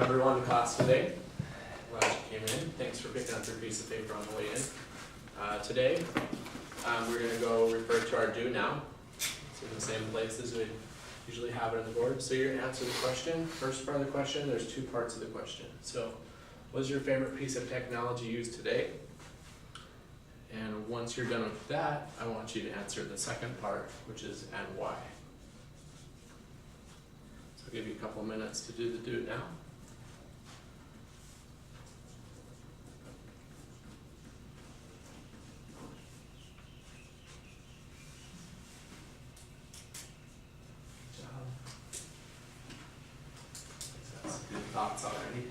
everyone in class today. Glad you came in. Thanks for picking up your piece of paper on the way in. Today, we're going to go refer to our do now. It's in the same places we usually have it on the board. So you're going to answer the question. First part of the question, there's two parts of the question. So, what's your favorite piece of technology used today? And once you're done with that, I want you to answer the second part, which is and why. So I'll give you a couple minutes to do it now. Good job. That's good thoughts already.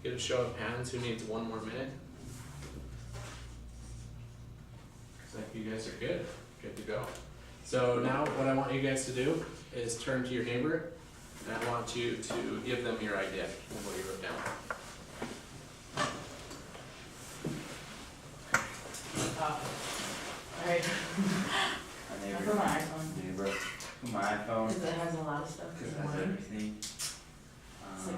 Get a show of hands who needs one more minute. Looks like you guys are good to go. So now what I want you guys to do is turn to your neighbor and I want you to give them your idea of what you wrote down. Alright. My For my iPhone. neighbor. For my iPhone. Because it has a lot of stuff. Because it in has one. everything. It's like,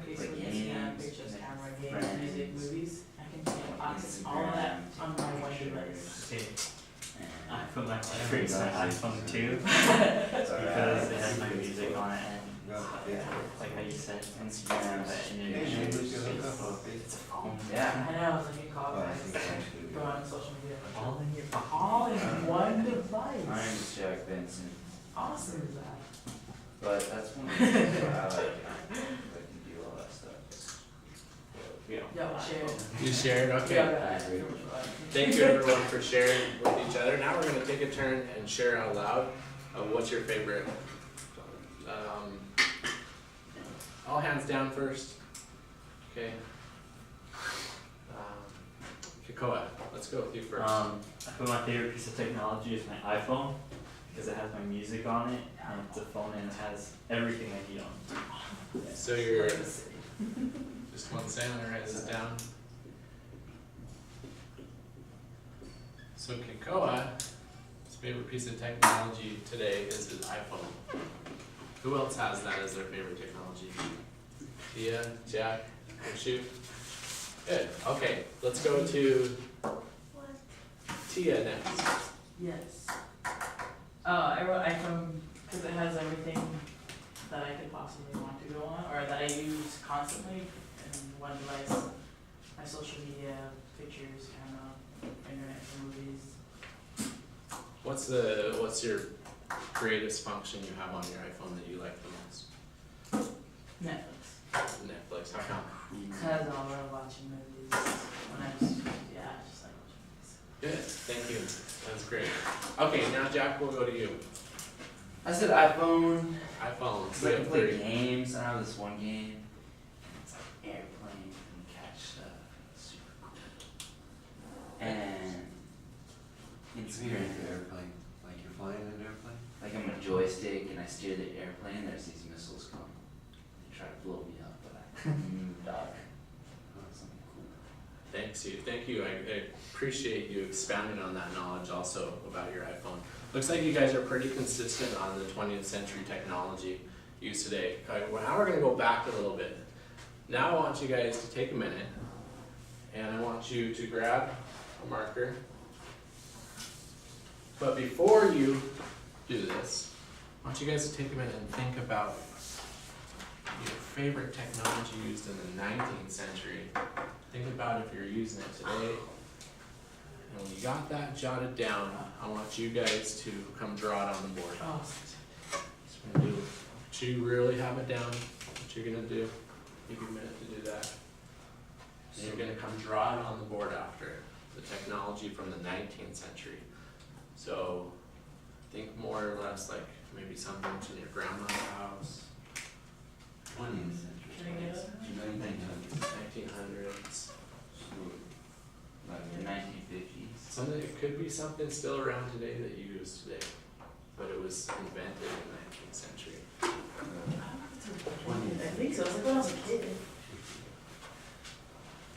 okay, so like we can see games, pictures, like camera, games, friends, music, movies. I can access all of that on my one device. Okay, And I put my favorite on my iPhone too, it's because it has my music on it and like how you said, Instagram, Facebook, it's a phone. Yeah. I know, it's like you call guys, go on social media. All in your pocket. All in one My device. name is Jack Benson. Awesome is that? But that's one of the things that I like. I can do all that stuff. You know. Yeah, we'll share it. You shared? Okay. Yeah, Thank you everyone for sharing with each other. Now we're going to take a turn and share out loud what's your favorite. All hands down first. Okay. Kikoa, let's go with you first. I put my favorite piece of technology is my iPhone, because it has my music on it, and it's a phone and it has everything I need on it. So you're just one second, I'll write this down. So Kikoa's favorite piece of technology today is his iPhone. Who else has that as their favorite technology? Tia, Jack, or shoot? Good. Okay, let's go to Tia next. Yes. I wrote iPhone because it has everything that I could possibly want to go on, or that I use constantly in one device. My social media, pictures, camera, internet for movies. What's your greatest function you have on your iPhone that you like the most? Netflix. Netflix. How come? Because I love watching movies when I just like watching movies. Good. Thank you. That's great. Okay, now Jack, we'll go to you. I said iPhone. iPhone. Because I can play games. I have this one game. It's like airplane and catch stuff. It's super cool. And Instagram. Airplane, like you're flying in an airplane? Like I'm a joystick and I steer the airplane. There's these missiles come. They try to blow me up, but I dodge. Something cool. Thank you. I appreciate you expounding on that knowledge also about your iPhone. Looks like you guys are pretty consistent on the 20th century technology used today. Okay, well, now we're going to go back a little bit. Now I want you guys to take a minute and I want you to grab a marker. But before you do this, I want you guys to take a minute and think about your favorite technology used in the 19th century. Think about if you're using it today. And when you got that jotted down, I want you guys to come draw it on the board. Oh, So we're gonna do, so you really have it down, what you're gonna do. Give you a minute to do that. So you're gonna come draw it on the board after, the technology from the 19th century. So think more or less like maybe something in your grandma's house. 20th century. Can I get it? 1900s. Like the 1950s. Something, it could be something still around today that you use today, but it was invented in the 19th century. I think so. It's like when I was a kid.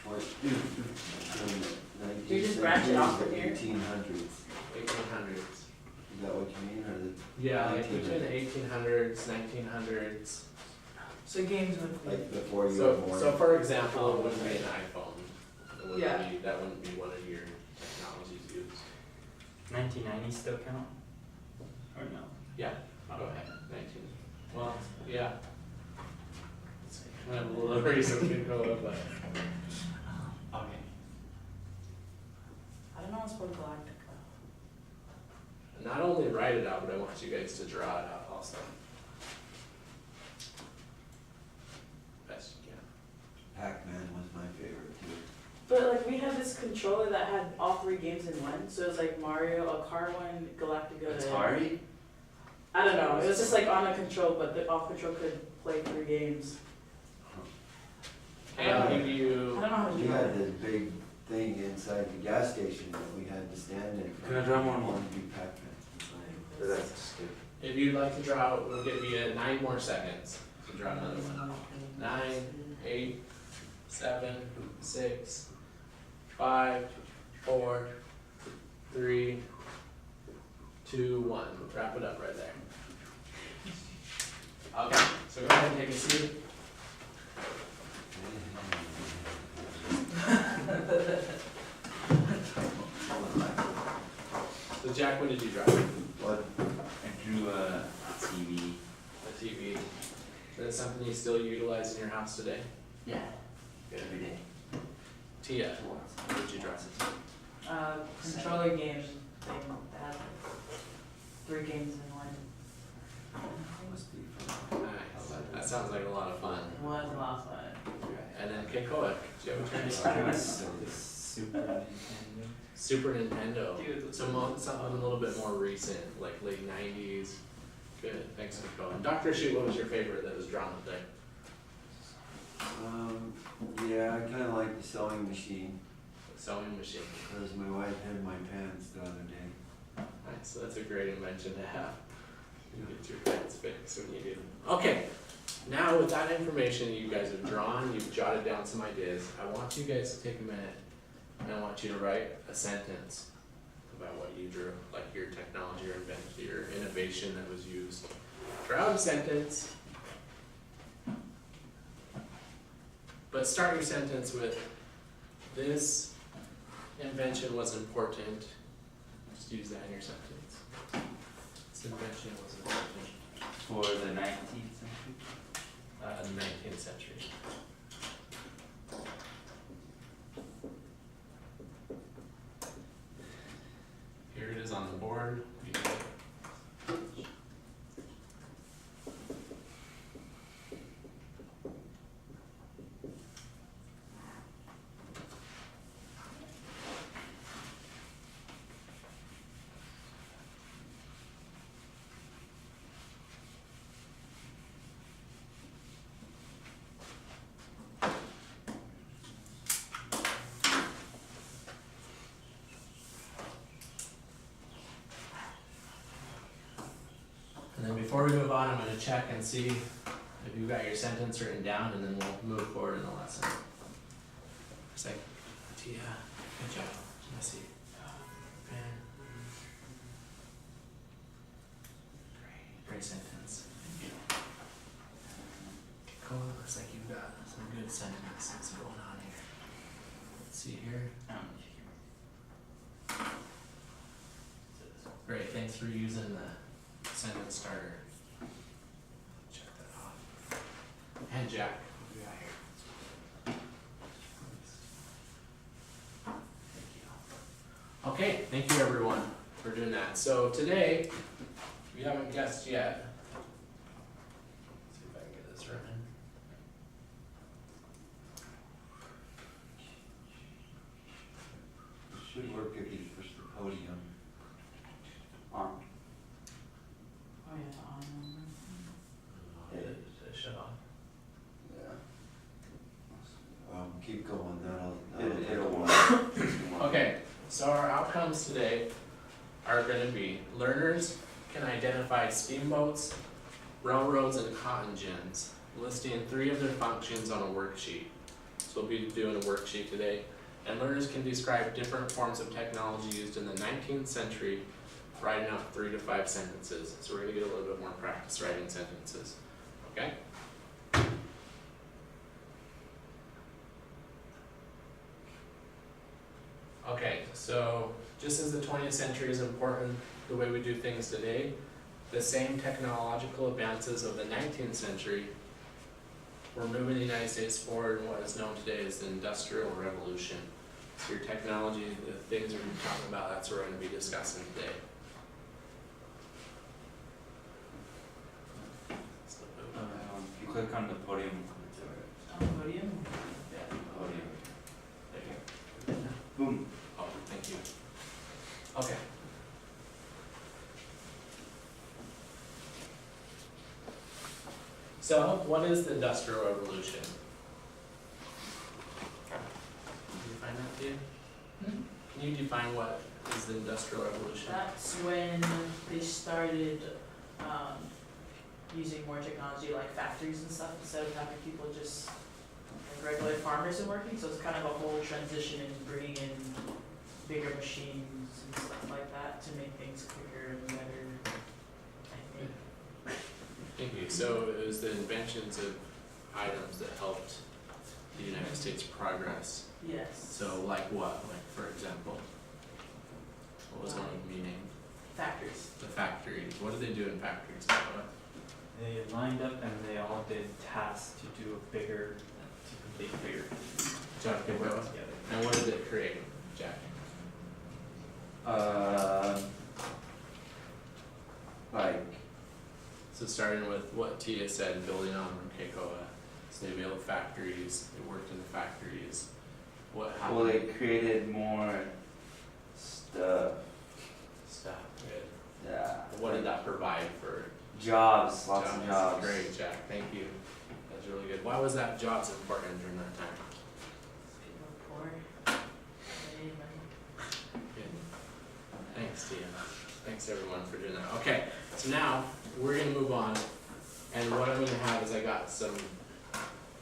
What? You're just branch it off from here? 1800s. 1800s. Is that what you mean, or the? Yeah, like 1900s. between the 1800s, 1900s. So games would be, Like before you were So, born? so for example, it wouldn't be an iPhone. It wouldn't Yeah. be, that wouldn't be one of your technologies used. 1990 still count? Or no? Yeah, go ahead, 19. Well, yeah. It's kind of a little reason to go up, but. Okay. I don't know what's called Galactica. Not only write it out, but I want you guys to draw it out also. Best you can. Pac-Man was my favorite too. But like we had this controller that had all 3 games in one, so it was like Mario, a car one, Galactica. and- Atari? I don't know, it was just like on a control, but the off control could play 3 games. Okay, I'll give I you, don't know how to We do had that. this big thing inside the gas station that we had to stand in. Can I draw one more? Wanted to be Pac-Man. That's stupid. if you'd like to draw, we'll give you 9 more seconds to draw another one. 9, 8, 7, 6, 5, 4, 3, 2, 1. Wrap it up right there. Okay, so go ahead and take a seat. So Jack, what did you draw? What? I drew a TV. A TV. Is that something you still utilize in your house today? Yeah. Good. Every day. Tia, what did you draw? Controller game thing that had 3 games in one. Must be from. Nice. That sounds like a lot of fun. It was a lot of fun. And then Keikoa, do you have a turn? Super Nintendo. Super Nintendo. Dude. So something a little bit more recent, like late 90s. Good, thanks Keikoa. And Dr. Shoot, what was your favorite that was drawn today? Yeah, I kinda like the sewing machine, The sewing machine. because my wife had my pants the other day. Nice, so that's a great invention to have. You get your pants fixed when you do. Okay, now with that information you guys have drawn, you've jotted down some ideas, I want you guys to take a minute and I want you to write a sentence about what you drew, like your technology or invention, your innovation that was used. Draw out a sentence, but start your sentence with, this invention was important. Just use that in your sentence. This invention was important. For the 19th century? 19th century. Here it is on the board. You can- And then before we move on, I'm gonna check and see if you've got your sentence written down, and then we'll move forward in the lesson. It's like, Tia, good job, Missy. Ben. Great sentence. Thank you. Cool, looks like you've got some good sentences going on here. Let's see here. Great, thanks for using the sentence starter. Check that off. And Jack, what do we got here? Thank you. Okay, thank you everyone for doing that. So today, if you haven't guessed yet, let's see if I can get this written. It should work if you push the podium. On. Oh yeah, on. Did it shut off? Yeah. Keep going, It'll work. Okay, so our outcomes today are gonna be, learners can identify steamboats, railroads, and cotton gins, listing 3 of their functions on a worksheet. So we'll be doing a worksheet today, And learners can describe different forms of technology used in the 19th century, writing out 3 to 5 sentences. So we're gonna get a little bit more practice writing sentences, okay? Okay, so just as the 20th century is important, the way we do things today, the same technological advances of the 19th century were moving the United States forward in what is known today as the Industrial Revolution. So your technology, the things we're talking about, that's what we're going to be discussing today. If you click on the podium, we'll come to it. On the podium? Yeah, the podium. There you Boom. go. Oh, thank you. Okay. So, what is the Industrial Revolution? Can you define that, Tia? Hmm? Can you define what is the Industrial Revolution? That's when they started, using more technology like factories and stuff, instead of having people just, like regular farmers and working, so it's kind of a whole transition in bringing in bigger machines and stuff like that to make things quicker and better, I think. Thank you. So it was the inventions of items that helped the United States progress. Yes. So like what? Like for example, what was one of them named? Factories. The factories. What did they do in factories? They lined up and they all did tasks to do a bigger, to complete bigger. Jack, They go. worked together. And what did it create, Jack? Like, So starting with what Tia said, building on Keikoa. So they built factories, they worked in the factories. What happened? Well, they created more stuff. Stuff. Good. Yeah. What did that provide for Jobs, lots of jobs. Great, Jack, thank you. That's really good. Why was that jobs important during that time? People were poor. They needed money. Good. Thanks, Tia. Thanks everyone for doing that. Okay, so now we're gonna move on. And what I'm gonna have is I got some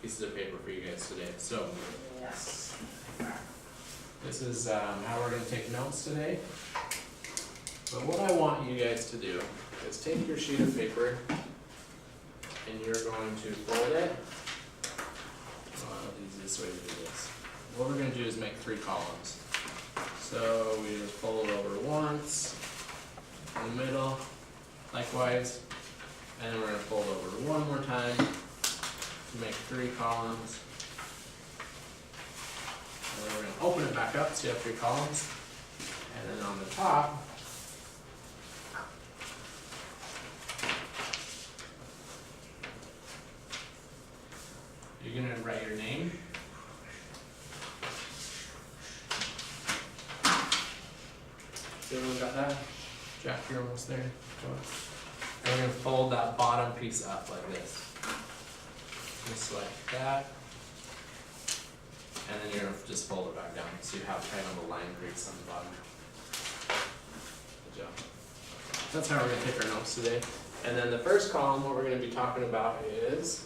pieces of paper for you guys today. So Yes. this is how we're gonna take notes today. But what I want you guys to do is take your sheet of paper and you're going to fold it. The easiest way to do this. What we're gonna do is make 3 columns. So we just fold over once, in the middle, likewise, and then we're gonna fold over one more time to make 3 columns. And then we're gonna open it back up so you have 3 columns. And then on the top, you're gonna write your name. Everyone got that? Jack, you're almost there. Go on. And we're gonna fold that bottom piece up like this. Just like that. And then you're gonna just fold it back down so you have kind of a line crease on the bottom. Good job. That's how we're gonna take our notes today. And then the first column, what we're gonna be talking about is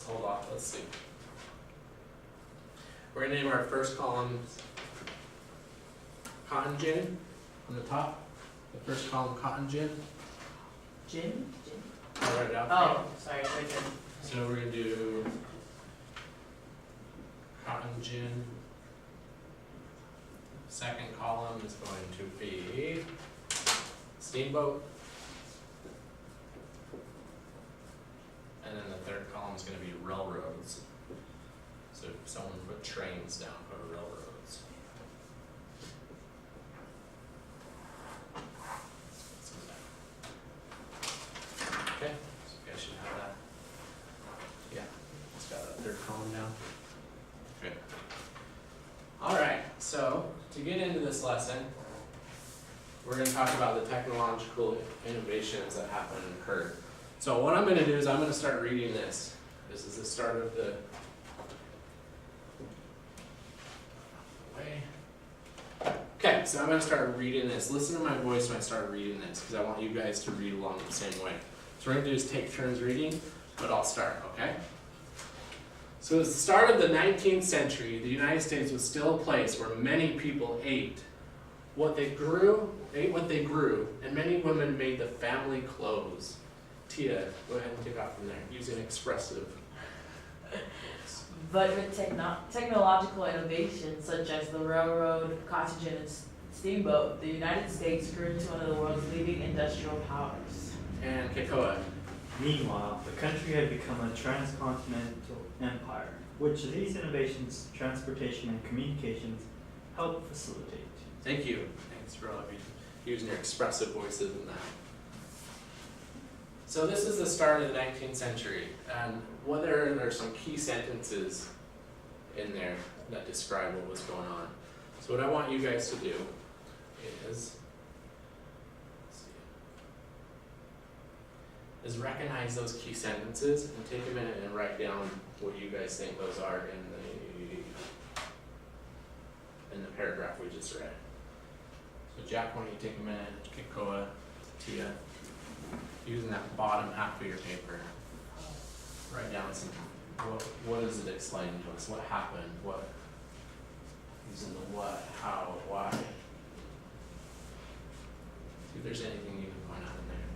hold off, let's see. We're gonna name our first column Cotton Gin on the top. The first column Cotton Gin. Gin? I'll write it out. Oh, sorry, right there. So we're gonna do Cotton Gin. Second column is going to be Steamboat. And then the third column is going to be railroads. So if someone put trains down, put railroads. Okay, so you guys should have that. Yeah, it's got that third column down. Good. Alright, so to get into this lesson, we're going to talk about the technological innovations that happened and occurred. So what I'm going to do is I'm going to start reading this. This is the start of the way. Okay, so I'm gonna start reading this. Listen to my voice when I start reading this, because I want you guys to read along the same way. So we're gonna do is take turns reading, but I'll start, okay? So at the start of the 19th century, the United States was still a place where many people ate what they grew, and many women made the family clothes. Tia, go ahead and take off from there, using expressive. But with technological innovations such as the railroad, cottagen, and steamboat, the United States grew into one of the world's leading industrial powers. And Kekoa. Meanwhile, the country had become a transcontinental empire, which these innovations, transportation and communications, helped facilitate. Thank you. Thanks for all of you using your expressive voices in that. So this is the start of the 19th century, and there are some key sentences in there that describe what was going on. So what I want you guys to do is recognize those key sentences and take a minute and write down what you guys think those are in the paragraph we just read. So Jack, why don't you take a minute, Kikoa, Tia, using that bottom half of your paper, write down some, what is it explaining to us? What happened? What, using the what, how, why. See if there's anything you can point out in there.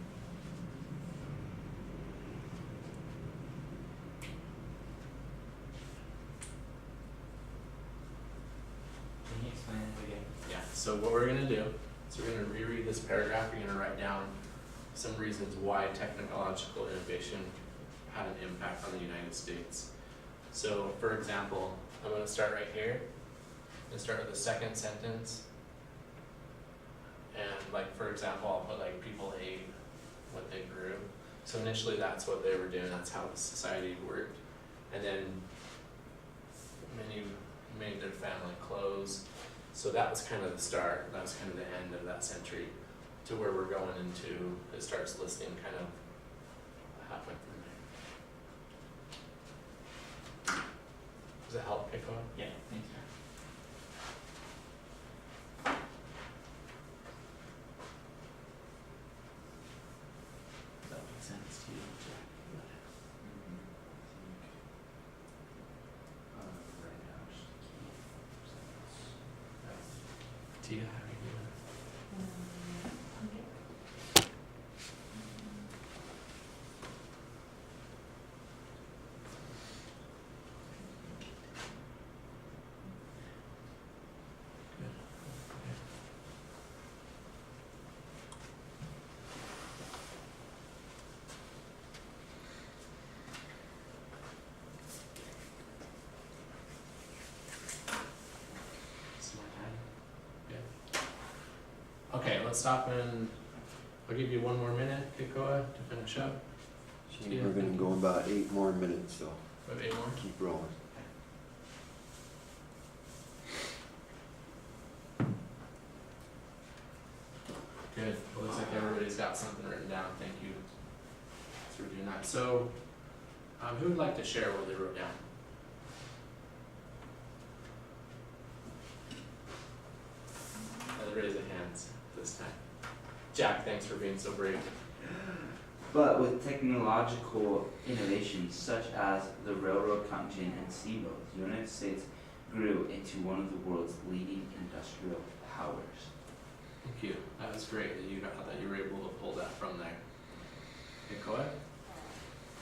Can you explain it again? Yeah, so what we're gonna do is we're gonna reread this paragraph, we're gonna write down some reasons why technological innovation had an impact on the United States. So for example, I'm gonna start right here, and start with the second sentence. And like, for example, I'll put like people ate what they grew. So initially that's what they were doing, that's how the society worked. And then many made their family clothes. So that was kind of the start, that was kind of the end of that century to where we're going into, it starts listing kind of halfway from there. Does that help, Kiko? Yeah, thanks, man. Does that make sense to you, Jack? Tia, how are you doing? Some more time? Good. Okay, let's stop and I'll give you one more minute, Kikoa, to finish up. We're gonna go about 8 more minutes, so We have 8 more. keep rolling. Good. Well, looks like everybody's got something written down. Thank you. Thanks for doing that. So, who would like to share what they wrote down? Let's raise their hands this time. Jack, thanks for being so brave. But with technological innovations such as the railroad, cottagen, and steamboat, the United States grew into one of the world's leading industrial powers. Thank you. That was great that you were able to pull that from there. Okay, Koa?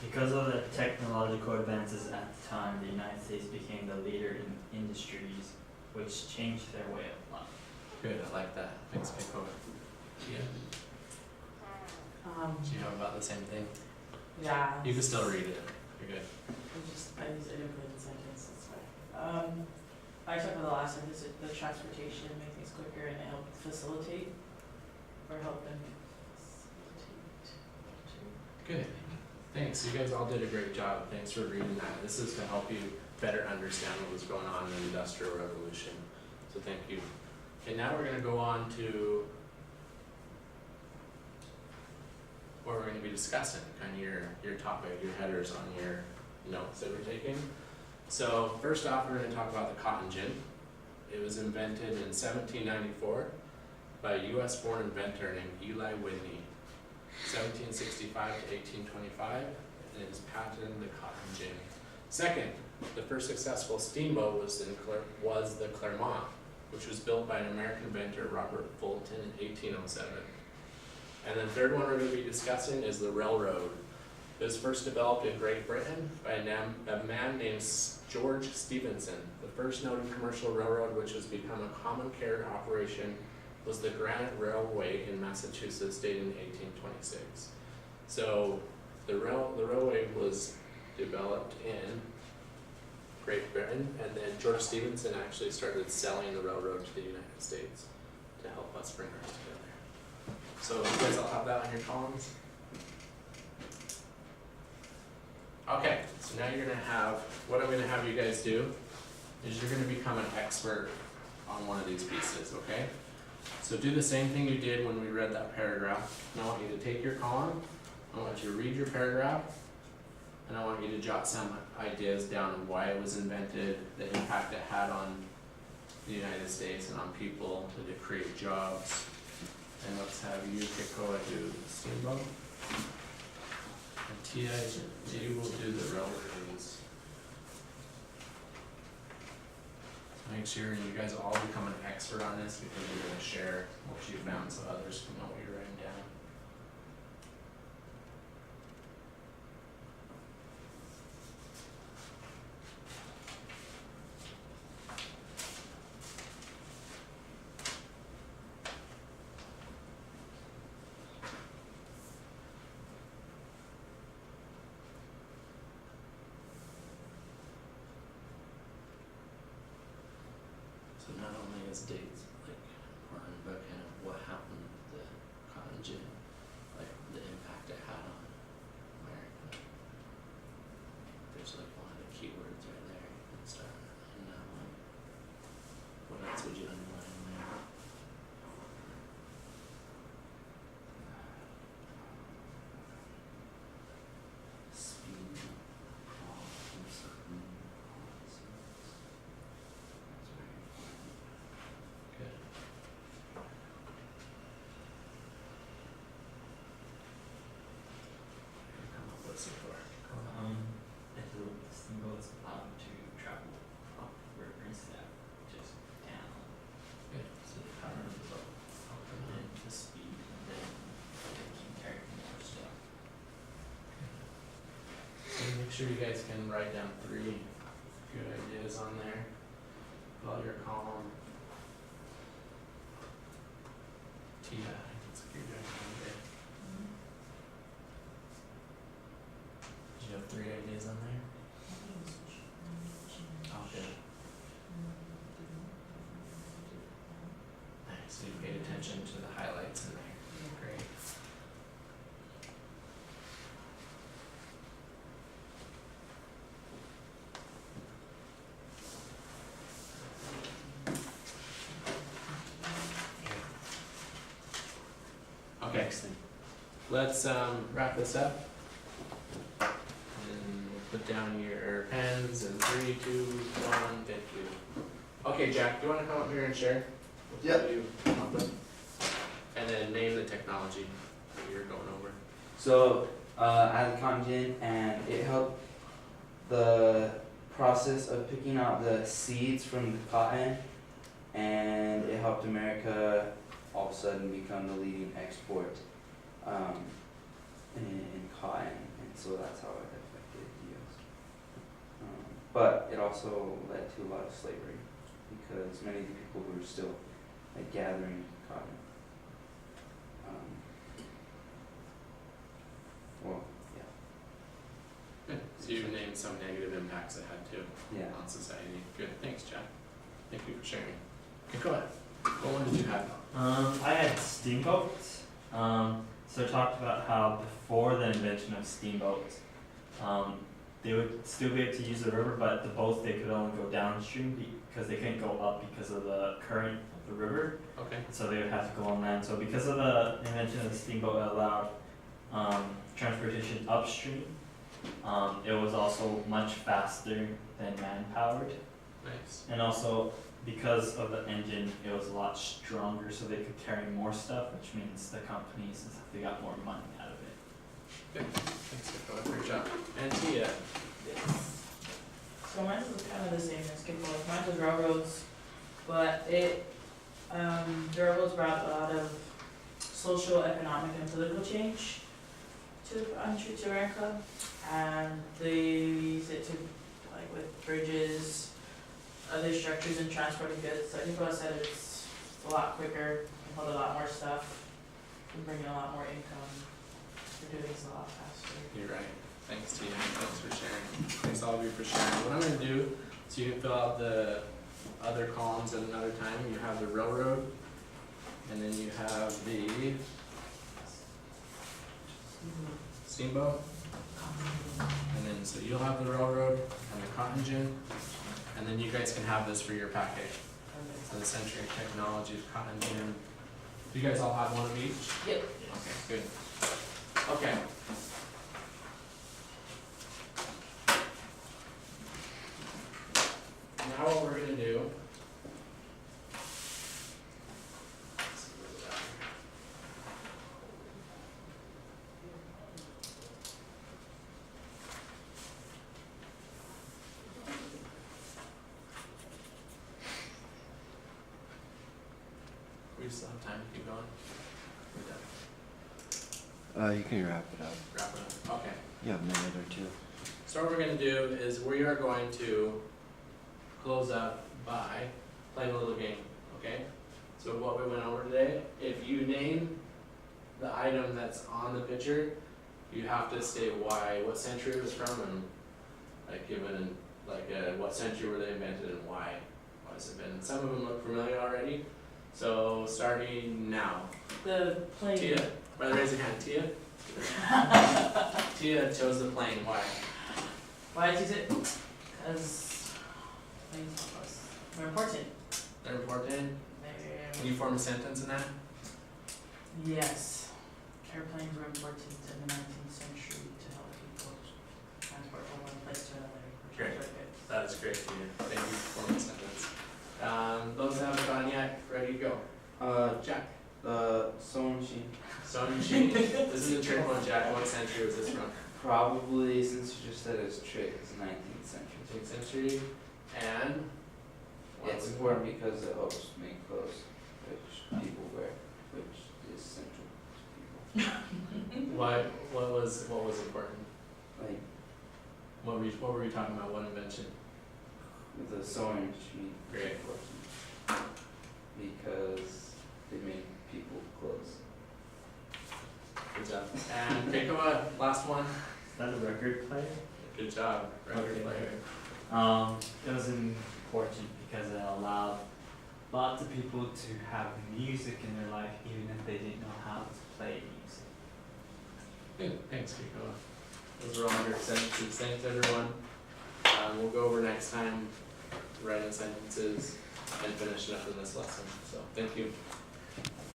Because of the technological advances at the time, the United States became the leader in industries which changed their way of life. Good, I like that. Thanks, Kikoa. Yeah. Do you have about the same thing? Yeah. You can still read it. You're good. I didn't put in the sentence, that's fine. I took for the last sentence, the transportation make things quicker and it helped facilitate, or help them facilitate. Good. Thanks. You guys all did a great job. Thanks for reading that. This is to help you better understand what was going on in the Industrial Revolution. So thank you. Okay, now we're going to go on to what we're going to be discussing, kind of your topic, your headers on your notes that we're taking. So first off, we're going to talk about the cotton gin. It was invented in 1794 by a US-born inventor named Eli Whitney, 1765 to 1825, and is patented the cotton gin. Second, the first successful steamboat was the Clermont, which was built by an American inventor, Robert Fulton, in 1807. And the third one we're going to be discussing is the railroad. It was first developed in Great Britain by a man named George Stephenson. The first noted commercial railroad which has become a common carrier operation was the Granite Railway in Massachusetts, dated in 1826. So the railway was developed in Great Britain, and then George Stephenson actually started selling the railroad to the United States to help us bring ours together. So you guys all have that on your columns? Okay, so now you're gonna have, what I'm gonna have you guys do is you're gonna become an expert on one of these pieces, okay? So do the same thing you did when we read that paragraph. And I want you to take your column, I want you to read your paragraph, and I want you to jot some ideas down of why it was invented, the impact it had on the United States and on people to create jobs. And let's have you, Kikoa, do the steamboat. And Tia, you will do the railroads. Make sure you guys all become an expert on this because you're going to share what you found so others can know what you're writing down. So not only is dates like important, but kind of what happened with the cotton gin, like the impact it had on America. There's like one of the keywords right there. You can start in that one. What else would you underline there? Speed, problems, policies. That's very important. Good. Come up with some for If the steamboat's allowed to travel up rivers that just down good. So the power of the boat. and then the speed and then they can carry more stuff. So make sure you guys can write down 3 good ideas on there. Fill out your column. Tia, it's like you're doing one day. Did you have 3 ideas on there? Oh, good. Nice, so you paid attention to the highlights in there. Great. Okay, let's wrap this up. And we'll put down your pens in 3, 2, 1, thank you. Okay, Jack, do you wanna come up here and share? Yep. What you come up with? And then name the technology that you're going over. So, I had cotton gin and it helped the process of picking out the seeds from the cotton, and it helped America all of a sudden become the leading export in cotton, and so that's how it affected the U.S. But it also led to a lot of slavery because many of the people were still gathering cotton. Well, yeah. Good, so you named some negative impacts it had too Yeah. on society. Good, thanks, Jack. Thank you for sharing. Okay, go ahead. What one did you have? I had steamboats. So it talked about how before the invention of steamboats, they would still be able to use the river, but the boats they could only go downstream because they couldn't go up because of the current of the river. Okay. So they would have to go on land. So because of the invention of the steamboat, it allowed transportation upstream. It was also much faster than man-powered. Nice. And also, because of the engine, it was a lot stronger, so they could carry more stuff, which means the companies and stuff, they got more money out of it. Good, thanks, Kiko, great job. And Tia, So mine was kind of the same as Kippo's. Mine was railroads, but the railroads brought a lot of social, economic, and political change to Ranka, and they used it to, like, with bridges, other structures, and transporting goods. So I think what I said it's a lot quicker, can hold a lot more stuff, can bring in a lot more income. We're doing things a lot faster. you're right. Thanks, Tia, thanks for sharing. Thanks all of you for sharing. What I'm gonna do, so you can fill out the other columns at another time. You have the railroad, and then you have the steamboat, and then, so you'll have the railroad and the cotton gin, and then you guys can have this for your packet. So the Century Technologies cotton gin. Do you guys all have one of each? Yep. Okay, good. Okay. Now what we're gonna do. We still have time to keep going? We're done. You can wrap it up. Wrap it up, okay. You have a minute or two. So what we're gonna do is we are going to close up by playing a little game, okay? So what we went over today, if you name the item that's on the picture, you have to state why, what century it was from, and like given, what century were they invented and why has it been? Some of them look familiar already, so starting now. The plane. Tia, rather raise your hand, Tia? Tia chose the plane, why? Why did you do it? Because planes are important. They're important. Can you form a sentence in that? Yes. Airplanes were important in the 19th century to help people transport from one place to another. Great. That is great, Tia. Thank you for forming a sentence. Those that haven't gone yet, ready to go. Jack. Sewing machine. Sewing machine. This is a trick one, Jack. What century was this from? Probably, since you just said it's trick, it's 19th century. 15th century. And? It's important because it helps make clothes, which people wear, which is central to people. Why? What was important? Like What were we talking about? What invention? with the sewing machine. Great. Because they make people clothes. Good job. And Keikoa, last one. Is that a record player? Good job. Record Okay. player. It was important because it allowed lots of people to have music in their life even if they didn't know how to play music. Good. Thanks, Keikoa. Those are all your sentences. Thanks, everyone. We'll go over next time writing sentences and finishing up in this lesson. So thank you.